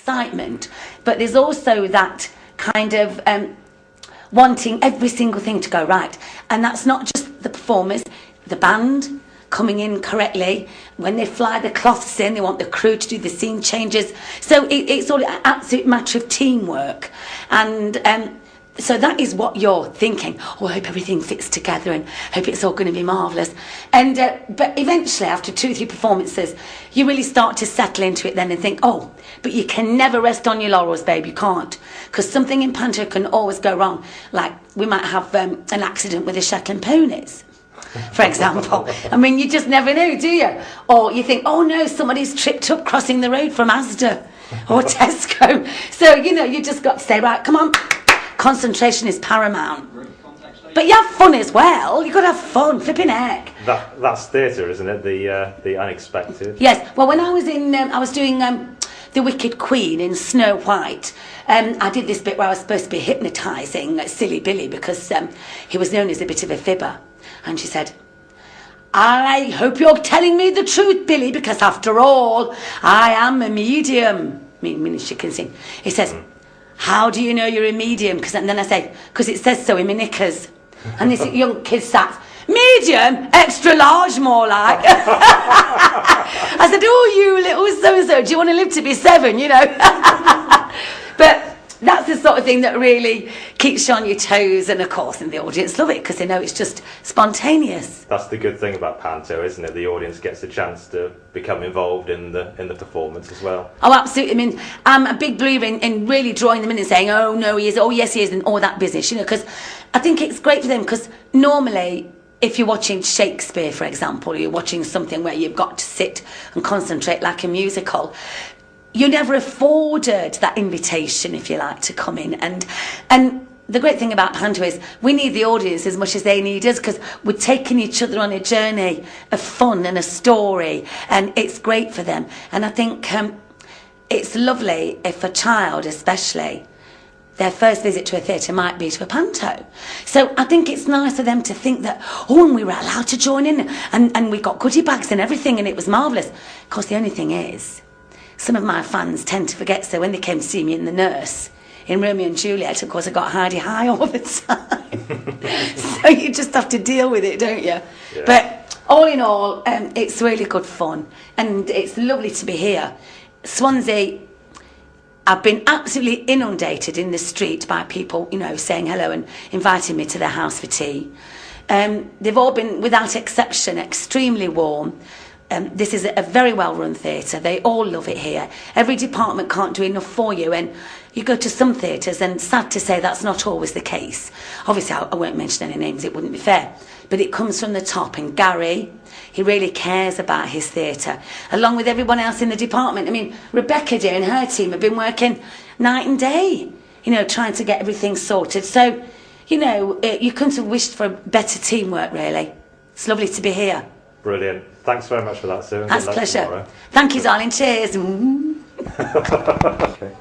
excitement, but there's also that kind of wanting every single thing to go right. And that's not just the performers, the band coming in correctly. When they fly the cloths in, they want the crew to do the scene changes. So it's all an absolute matter of teamwork. And so that is what you're thinking. Oh, I hope everything fits together and hope it's all going to be marvellous. And but eventually, after 2 or 3 performances, you really start to settle into it then and think, oh, but you can never rest on your laurels, babe. You can't. Because something in panto can always go wrong. Like, we might have an accident with the Shetland ponies, for example. I mean, you just never know, do you? Or you think, oh no, somebody's tripped up crossing the road from Asda or Tesco. So, you know, you just got to say, right, come on. Concentration is paramount. But you have fun as well. You've got to have fun, flipping heck. That's theatre, isn't it? The unexpected. Yes. Well, when I was in, I was doing The Wicked Queen in Snow White. I did this bit where I was supposed to be hypnotising Silly Billy because he was known as a bit of a fibber. And she said, I hope you're telling me the truth, Billy, because after all, I am a medium. Meaning she can sing. He says, how do you know you're a medium? And then I say, because it says so in my knickers. And this young kid sat, medium, extra large more like. I said, oh, you little so-and-so, do you want to live to be 7, you know? But that's the sort of thing that really keeps you on your toes, and of course, and the audience love it because they know it's just spontaneous. That's the good thing about panto, isn't it? The audience gets a chance to become involved in the performance as well. Oh, absolutely. I mean, I'm a big believer in really drawing them in and saying, oh no, he is, oh yes he is, and all that business, you know, because I think it's great for them. Because normally, if you're watching Shakespeare, for example, or you're watching something where you've got to sit and concentrate like a musical, you're never afforded that invitation, if you like, to come in. And the great thing about panto is we need the audience as much as they need us, because we're taking each other on a journey of fun and a story, and it's great for them. And I think it's lovely if a child, especially, their first visit to a theatre might be to a panto. So I think it's nice for them to think that, oh, and we were allowed to join in, and we got goodie bags and everything, and it was marvellous. Of course, the only thing is, some of my fans tend to forget, so when they came to see me in The Nurse, in Romeo and Juliet, of course, I got Heidi high all the time. So you just have to deal with it, don't you? Yeah. But all in all, it's really good fun, and it's lovely to be here. Swansea, I've been absolutely inundated in the street by people, you know, saying hello and inviting me to their house for tea. They've all been, without exception, extremely warm. This is a very well-run theatre. They all love it here. Every department can't do enough for you, and you go to some theatres, and sad to say that's not always the case. Obviously, I won't mention any names, it wouldn't be fair. But it comes from the top, and Gary, he really cares about his theatre, along with everyone else in the department. I mean, Rebecca dear and her team have been working night and day, you know, trying to get everything sorted. So, you know, you couldn't have wished for better teamwork, really. It's lovely to be here. Brilliant. Thanks very much for that, Sue. That's a pleasure. Thank you, darling. Cheers. Okay.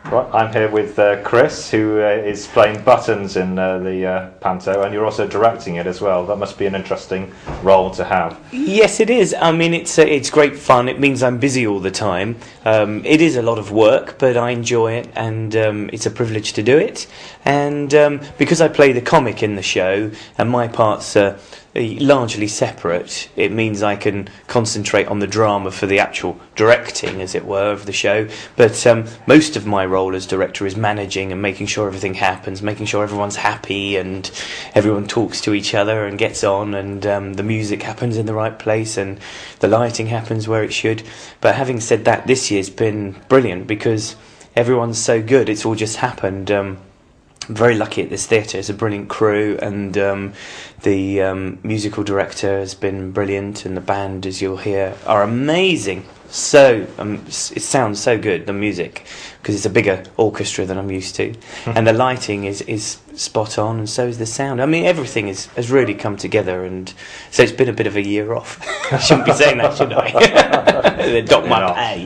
Right, I'm here with Chris, who is playing Buttons in the panto, and you're also directing it as well. That must be an interesting role to have. Yes, it is. I mean, it's great fun. It means I'm busy all the time. It is a lot of work, but I enjoy it, and it's a privilege to do it. And because I play the comic in the show, and my parts are largely separate, it means I can concentrate on the drama for the actual directing, as it were, of the show. But most of my role as director is managing and making sure everything happens, making sure everyone's happy and everyone talks to each other and gets on, and the music happens in the right place and the lighting happens where it should. But having said that, this year's been brilliant because everyone's so good. It's all just happened. I'm very lucky at this theatre. It's a brilliant crew, and the musical director has been brilliant, and the band, as you'll hear, are amazing. So it sounds so good, the music, because it's a bigger orchestra than I'm used to, and the lighting is spot on, and so is the sound. I mean, everything has really come together, and so it's been a bit of a year off. I shouldn't be saying that, should I? They dock my pay.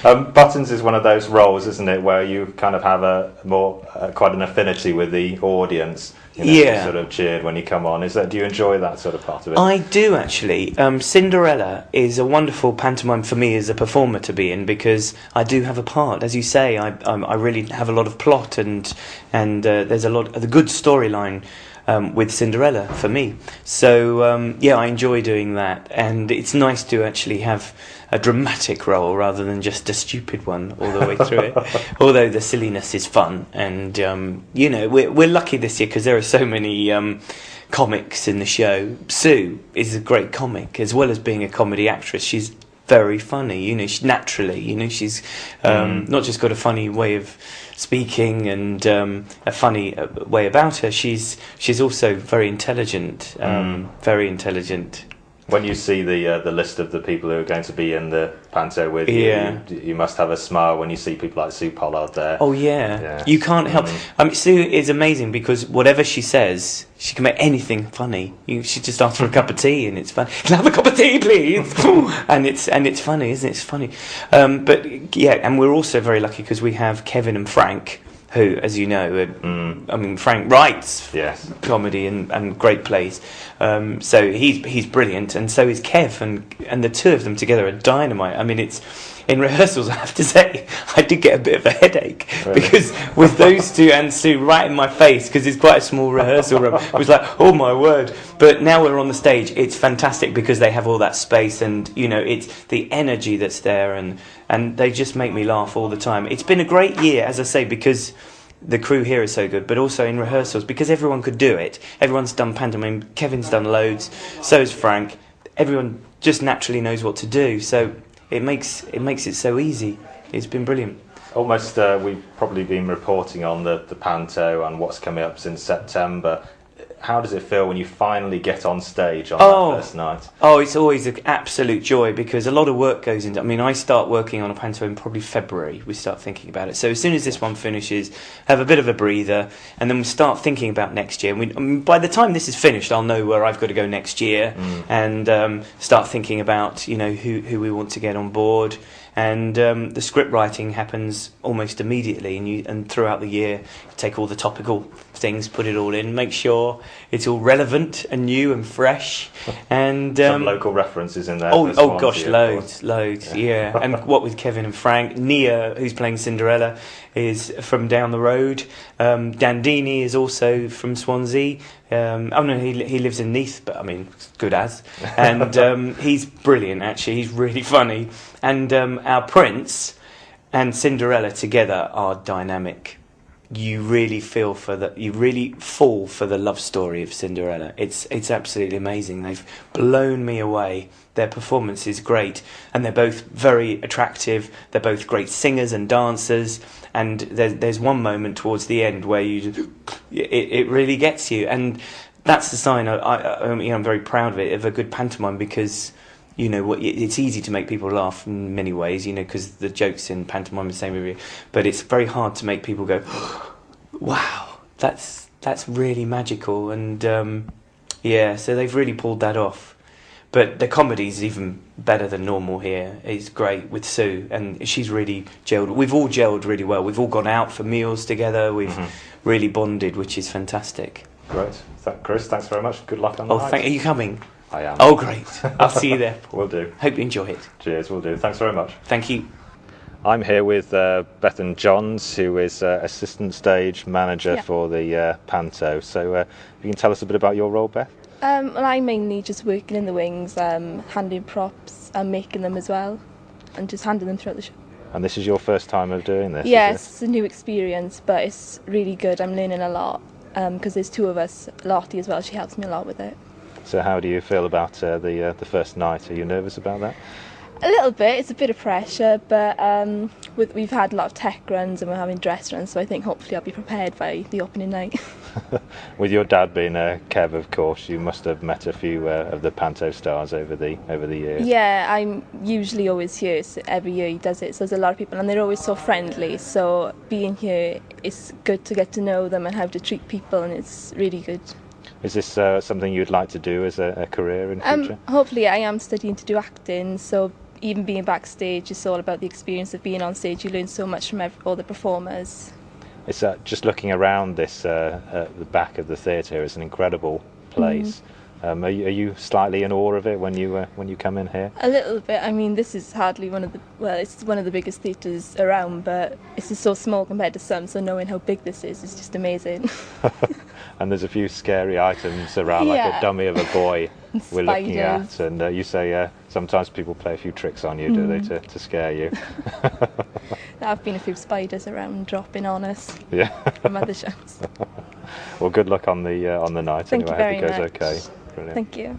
Buttons is one of those roles, isn't it, where you kind of have a more quite an affinity with the audience. You know, Yeah. sort of cheered when you come on. Do you enjoy that sort of part of it? I do actually. Cinderella is a wonderful pantomime for me as a performer to be in, because I do have a part. As you say, I really have a lot of plot, and there's a lot of the good storyline with Cinderella for me. So yeah, I enjoy doing that, and it's nice to actually have a dramatic role rather than just a stupid one all the way through it. Although the silliness is fun, and you know, we're lucky this year because there are so many comics in the show. Sue is a great comic, as well as being a comedy actress. She's very funny, you know. Naturally, you know, she's not just got a funny way of speaking and a funny way about her. She's also very intelligent, very intelligent. When you see the list of the people who are going to be in the panto with Yeah. you must have a smile when you see people like Sue Pollard there. Oh yeah, Yeah. you can't help. I mean, Sue is amazing because whatever she says, she can make anything funny. She just asks for a cup of tea, and it's fun. Can I have a cup of tea, please? and it's funny, isn't it? It's funny. But yeah, and we're also very lucky because we have Kevin and Frank, who, as you know, I mean, Frank writes Yes. comedy and great plays. So he's brilliant, and so is Kev, and the two of them together are dynamite. I mean, it's in rehearsals, I have to say, I did get a bit of a headache because with those two and Sue right in my face, because it's quite a small rehearsal room, it was like, oh my word. But now we're on the stage, it's fantastic because they have all that space, and you know, it's the energy that's there, and they just make me laugh all the time. It's been a great year, as I say, because the crew here is so good, but also in rehearsals because everyone could do it. Everyone's done pantomime. Kevin's done loads, so is Frank. Everyone just naturally knows what to do, so it makes it so easy. It's been brilliant. Almost, we've probably been reporting on the panto and what's coming up since September. How does it feel when you finally get on stage on that first night? Oh, it's always an absolute joy because a lot of work goes into. I mean, I start working on a panto in probably February. We start thinking about it. So as soon as this one finishes, have a bit of a breather, and then we start thinking about next year. By the time this is finished, I'll know where I've got to go next year, and start thinking about, you know, who we want to get on board. And the script writing happens almost immediately, and throughout the year, you take all the topical things, put it all in, make sure it's all relevant and new and fresh. And some local references in there. Oh gosh, loads, yeah. And what with Kevin and Frank, Nia, who's playing Cinderella, is from down the road. Dandini is also from Swansea. He lives in Neath, but I mean, good as. And he's brilliant, actually. He's really funny. And our Prince and Cinderella together are dynamic. You really fall for the love story of Cinderella. It's absolutely amazing. They've blown me away. Their performance is great, and they're both very attractive. They're both great singers and dancers. And there's one moment towards the end where it really gets you, and that's the sign. I'm very proud of it, of a good pantomime, because you know it's easy to make people laugh in many ways, you know, because the jokes in pantomime are the same every, but it's very hard to make people go, wow, that's really magical. And yeah, so they've really pulled that off. But the comedy's even better than normal here. It's great with Sue, and she's really gelled. We've all gelled really well. We've all gone out for meals together. We've really bonded, which is fantastic. Great. Chris, thanks very much. Good luck on the night. Are you coming? I am. Oh, great. I'll see you there. Will do. Hope you enjoy it. Cheers, will do. Thanks very much. Thank you. I'm here with Bethan Johns, who is assistant stage manager for the panto. So you can tell us a bit about your role, Beth? Well, I'm mainly just working in the wings, handling props and making them as well, and just handling them throughout the show. And this is your first time of doing this? Yes, it's a new experience, but it's really good. I'm learning a lot because there's two of us, Lottie as well. She helps me a lot with it. So how do you feel about the first night? Are you nervous about that? A little bit. It's a bit of pressure, but we've had a lot of tech runs and we're having dress runs, so I think hopefully I'll be prepared by the opening night. With your dad being Kev, of course, you must have met a few of the panto stars over the years. Yeah, I'm usually always here, so every year he does it, so there's a lot of people and they're always so friendly, so being here, it's good to get to know them and how to treat people, and it's really good. Is this something you'd like to do as a career in future? Hopefully. I am studying to do acting, so even being backstage, it's all about the experience of being on stage. You learn so much from all the performers. It's just looking around this the back of the theatre is an incredible place. Are you slightly in awe of it when you come in here? A little bit. I mean, this is hardly it's one of the biggest theatres around, but it's just so small compared to some, so knowing how big this is just amazing. And there's a few scary items around, like a dummy of a boy we're looking at, and you say sometimes people play a few tricks on you, do they, to scare you? There have been a few spiders around dropping on us from other shows. Well, good luck on the night. Thank you anyway, I hope very it goes much. okay. Brilliant. Thank you.